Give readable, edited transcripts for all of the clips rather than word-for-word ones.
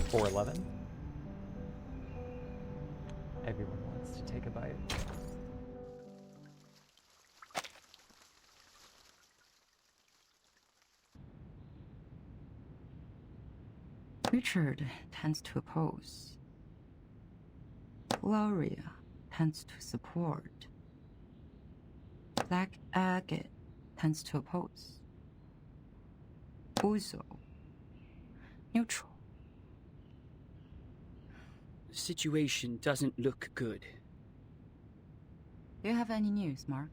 411. Everyone wants to take a bite. Richard tends to oppose. Gloria tends to support. Black Agate tends to oppose. Uzo, neutral. The situation doesn't look good. Do you have any news, Mark?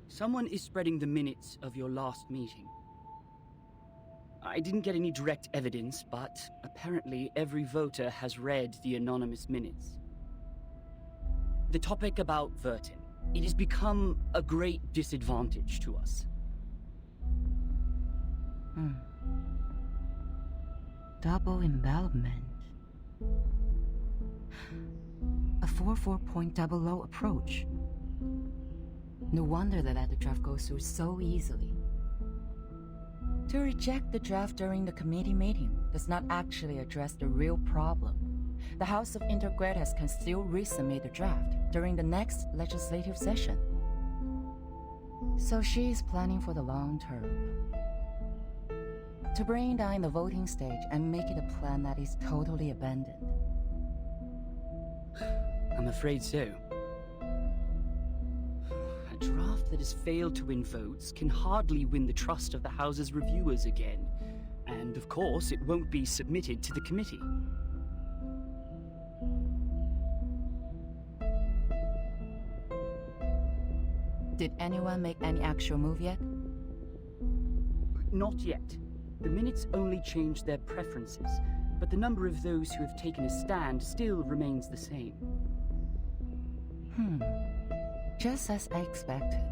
Someone is spreading the minutes of your last meeting. I didn't get any direct evidence, but apparently every voter has read the anonymous minutes. The topic about Vertin. It has become a great disadvantage to us. Double envelopment. A 4-4-point double low approach. No wonder that the draft goes through so easily. To reject the draft during the committee meeting does not actually address the real problem. The House of Intergrades can still resubmit the draft during the next legislative session. So she is planning for the long term. To bring down the voting stage and make it a plan that is totally abandoned. I'm afraid so. A draft that has failed to win votes can hardly win the trust of the House's reviewers again. And of course, it won't be submitted to the committee. Did anyone make any actual move yet? Not yet. The minutes only changed their preferences, but the number of those who have taken a stand still remains the same. Just as I expected.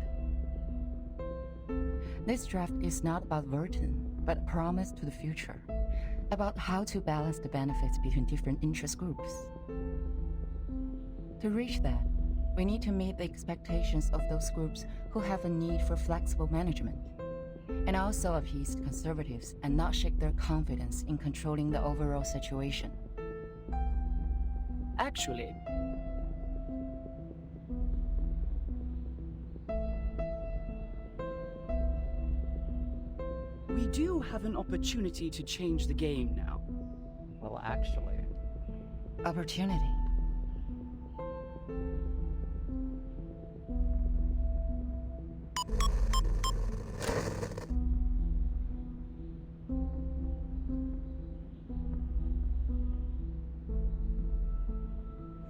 This draft is not about Vertin, but a promise to the future. About how to balance the benefits between different interest groups. To reach that, we need to meet the expectations of those groups who have a need for flexible management, and also appease conservatives and not shake their confidence in controlling the overall situation. Actually, we do have an opportunity to change the game now. Well, actually. Opportunity.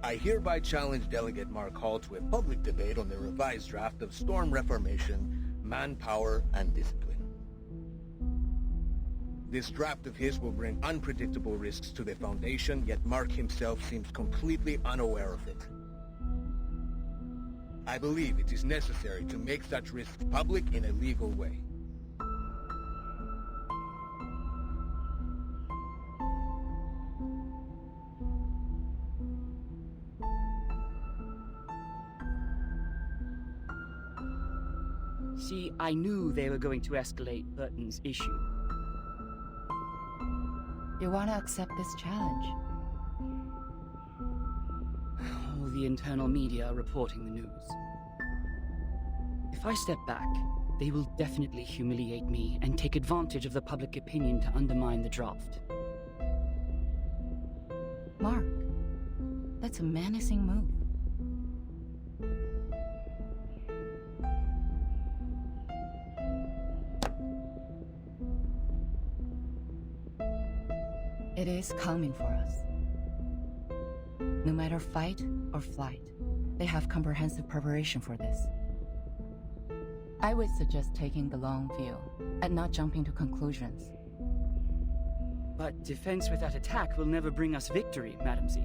I hereby challenge Delegate Mark Hall to a public debate on the revised draft of Storm Reformation, Manpower, and Discipline. This draft of his will bring unpredictable risks to the Foundation, yet Mark himself seems completely unaware of it. I believe it is necessary to make such risks public in a legal way. See, I knew they were going to escalate Burton's issue. You want to accept this challenge? All the internal media are reporting the news. If I step back, they will definitely humiliate me and take advantage of the public opinion to undermine the draft. Mark, that's a menacing move. It is coming for us. No matter fight or flight, they have comprehensive preparation for this. I would suggest taking the long view and not jumping to conclusions. But defense without attack will never bring us victory, Madam Z.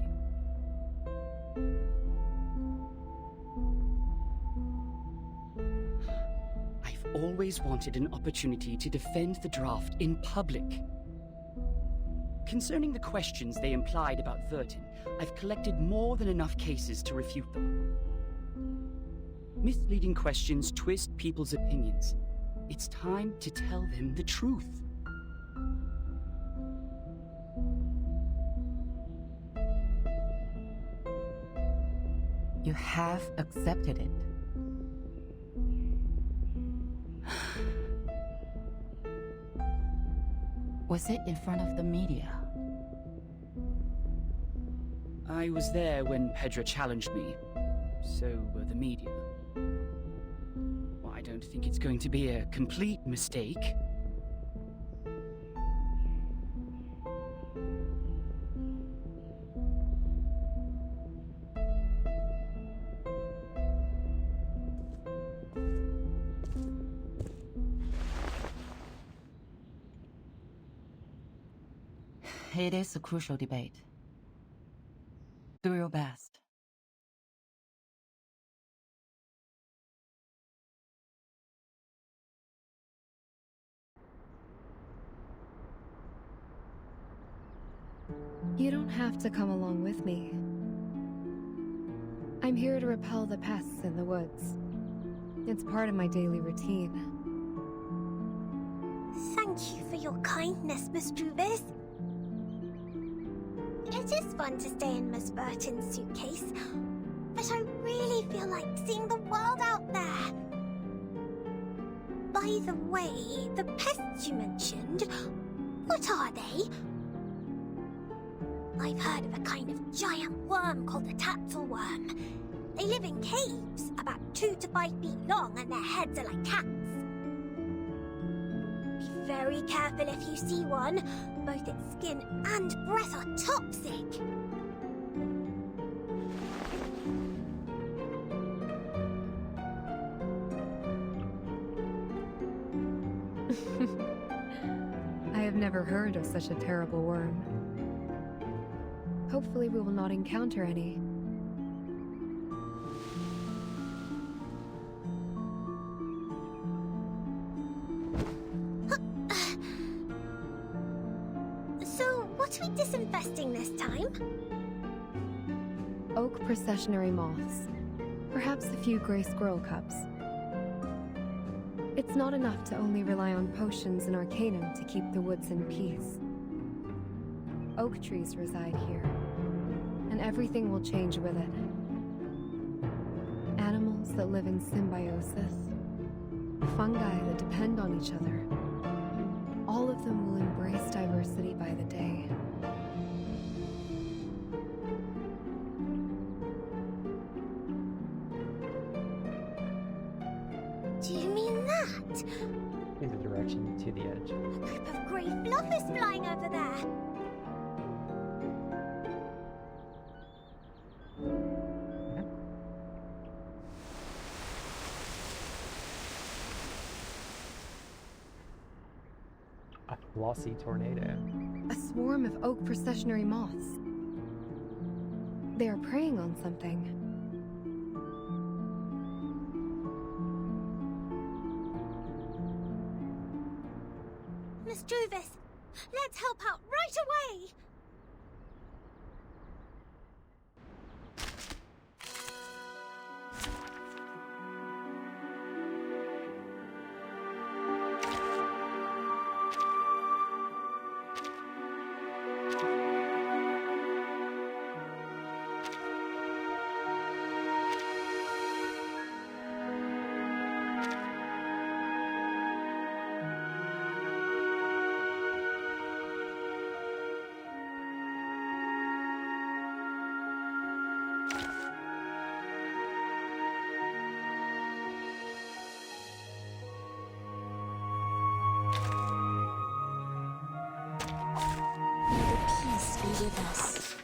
I've always wanted an opportunity to defend the draft in public. Concerning the questions they implied about Vertin, I've collected more than enough cases to refute them. Misleading questions twist people's opinions. It's time to tell them the truth. You have accepted it. Was it in front of the media? I was there when Pedra challenged me. So were the media. Well, I don't think it's going to be a complete mistake. It is a crucial debate. Do your best. You don't have to come along with me. I'm here to repel the pests in the woods. It's part of my daily routine. Thank you for your kindness, Miss Druvis. It is fun to stay in Miss Burton's suitcase, but I really feel like seeing the world out there. By the way, the pests you mentioned, what are they? I've heard of a kind of giant worm called the tatzelworm. They live in caves, about 2 to 5 feet long, and their heads are like cats. Be very careful if you see one. Both its skin and breath are toxic. I have never heard of such a terrible worm. Hopefully we will not encounter any. So, what are we disinfesting this time? Oak processionary moths. Perhaps a few gray squirrel cubs. It's not enough to only rely on potions and arcanum to keep the woods in peace. Oak trees reside here, and everything will change with it. Animals that live in symbiosis, fungi that depend on each other. All of them will embrace diversity by the day. Do you mean that? In the direction to the edge. A group of grey fluff is flying over there. A glossy tornado. A swarm of oak processionary moths. They are preying on something. Miss Druvis, let's help out right away! Peace be with us.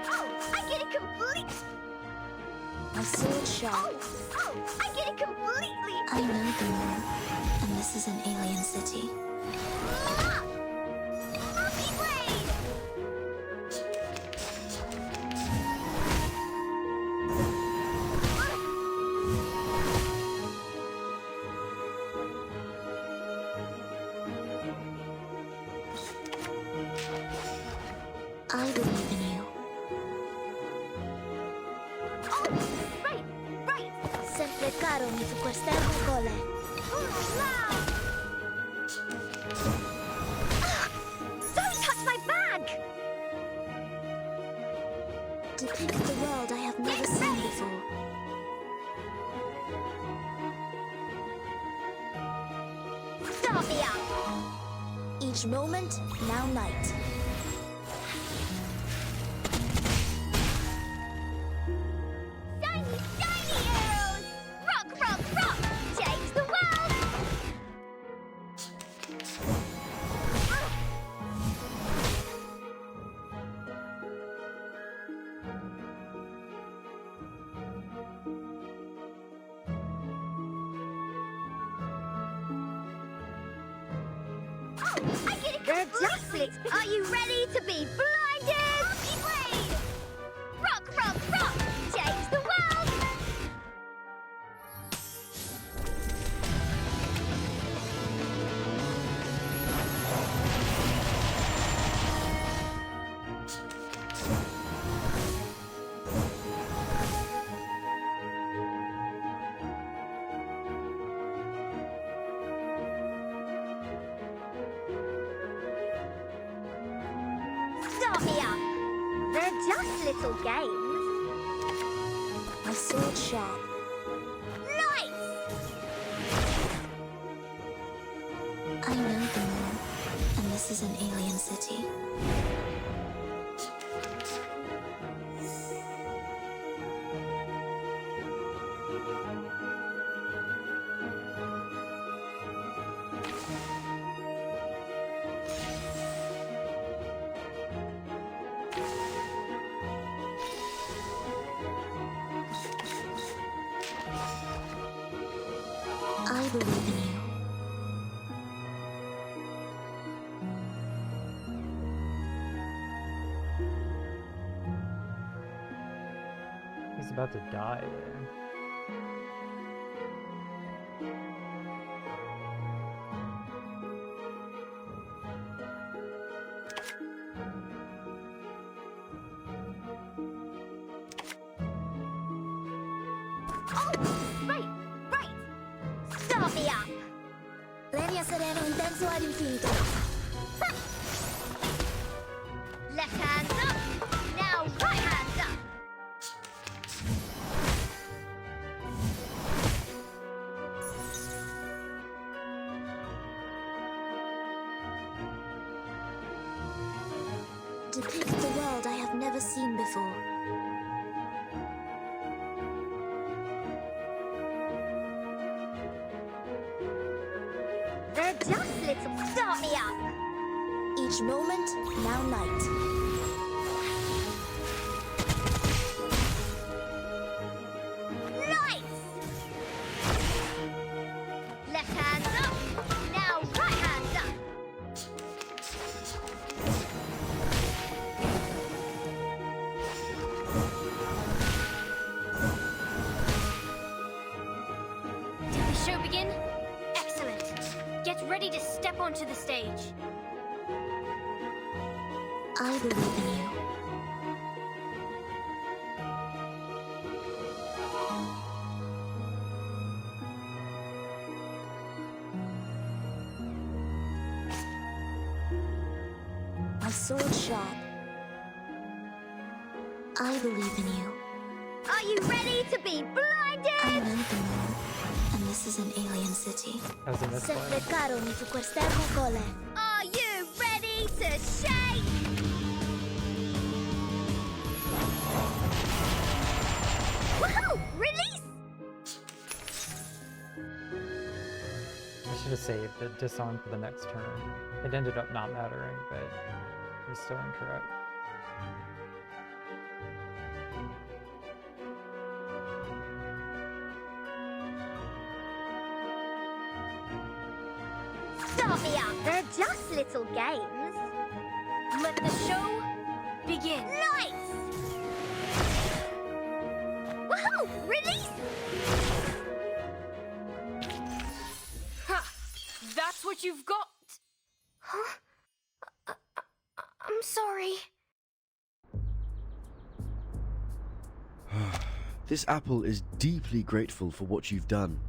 Oh, I get it complete. My sword sharp. I get it completely. I know the moon, and this is an alien city. Happy Blade! I believe in you. Oh, right. Sempre caro mi su quest'ermo cole. Don't touch my bag! Depict the world I have never seen before. Start me up! Each moment, now night. Shiny, shiny arrows! Rock! Change the world! Oh, I get it completely! Are you ready to be blinded? Blade! Rock! Change the world! Start me up! They're just little games. My sword sharp. Nice! I know the moon, and this is an alien city. I believe in you. He's about to die there. Oh, right! Start me up! Leria sereno intenso ad infinito. Left hand up! Now right hand up! Depict the world I have never seen before. They're just little... Start me up! Each moment, now night. Nice! Left hand up! Now right hand up! Did the show begin? Excellent. Get ready to step onto the stage. I believe in you. My sword sharp. I believe in you. Are you ready to be I blinded? know the moon, and this is an alien city. That was a misplay. Sempre caro mi su quest'ermo cole. Are you ready to shake? Woohoo! Release! I should have saved the disarm for the next turn. It ended up not mattering, but it was still incorrect. Start me up! They're just little games. Let the show begin. Nice! Woohoo! Release! Ha! That's what you've got. Huh? I'm sorry. This apple is deeply grateful for what you've done.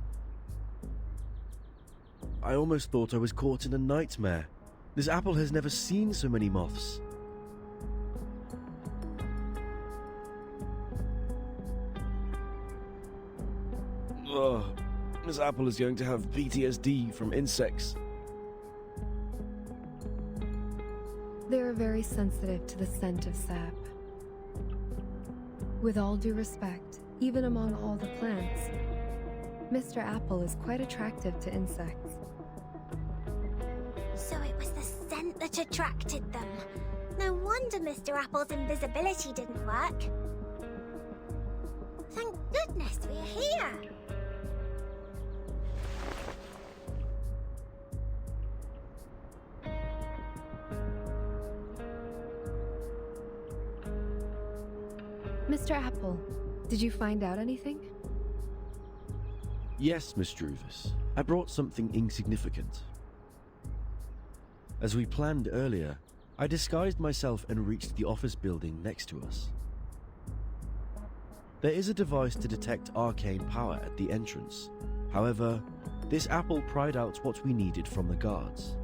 I almost thought I was caught in a nightmare. This apple has never seen so many moths. Ugh, this apple is going to have PTSD from insects. They are very sensitive to the scent of sap. With all due respect, even among all the plants, Mr. Apple is quite attractive to insects. So it was the scent that attracted them. No wonder Mr. Apple's invisibility didn't work. Thank goodness we're here. Mr. Apple, did you find out anything? Yes, Miss Druvis. I brought something insignificant. As we planned earlier, I disguised myself and reached the office building next to us. There is a device to detect arcane power at the entrance. However, this apple pried out what we needed from the guards.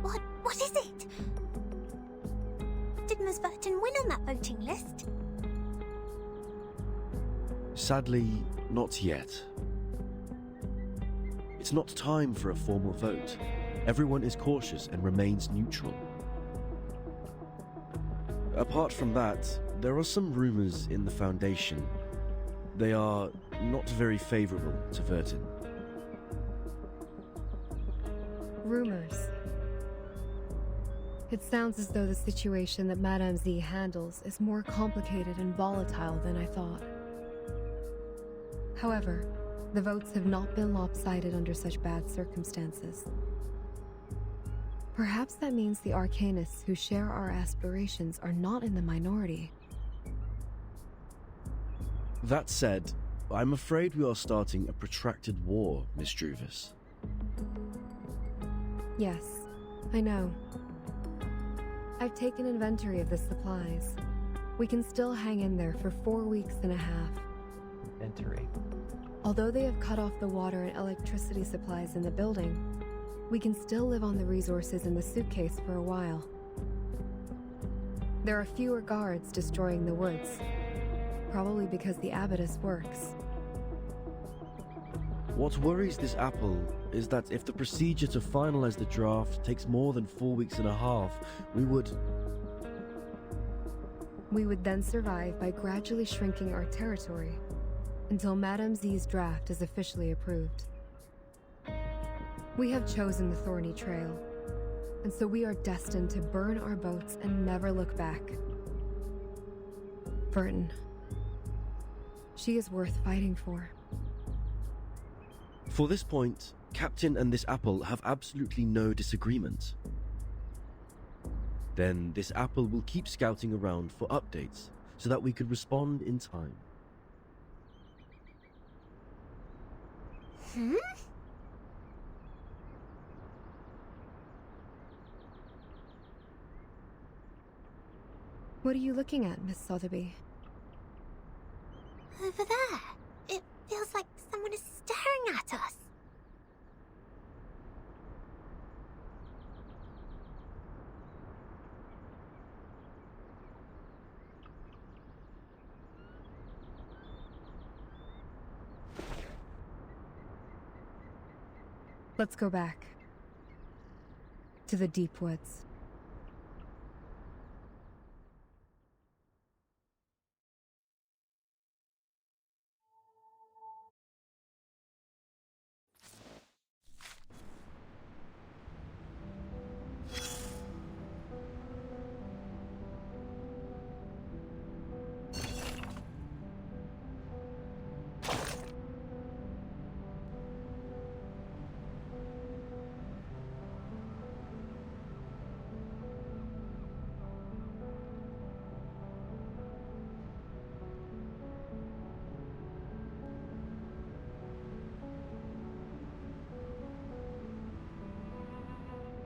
What is it? Did Ms. Burton win on that voting list? Sadly, not yet. It's not time for a formal vote. Everyone is cautious and remains neutral. Apart from that, there are some rumors in the Foundation. They are not very favorable to Vertin. Rumors. It sounds as though the situation that Madame Z handles is more complicated and volatile than I thought. However, the votes have not been lopsided under such bad circumstances. Perhaps that means the Arcanists who share our aspirations are not in the minority. That said, I'm afraid we are starting a protracted war, Miss Druvis. Yes, I know. I've taken inventory of the supplies. We can still hang in there for 4 weeks and a half. Inventory. Although they have cut off the water and electricity supplies in the building, we can still live on the resources in the suitcase for a while. There are fewer guards destroying the woods, probably because the Abattis works. What worries this apple is that if the procedure to finalize the draft takes more than 4 weeks and a half, we would then survive by gradually shrinking our territory until Madame Z's draft is officially approved. We have chosen the Thorny Trail, and so we are destined to burn our boats and never look back. Vertin. She is worth fighting for. For this point, Captain and this apple have absolutely no disagreement. Then this apple will keep scouting around for updates so that we could respond in time. What are you looking at, Miss Sotheby? Over there. It feels like someone is staring at us. Let's go back. To the deep woods.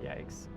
Yikes.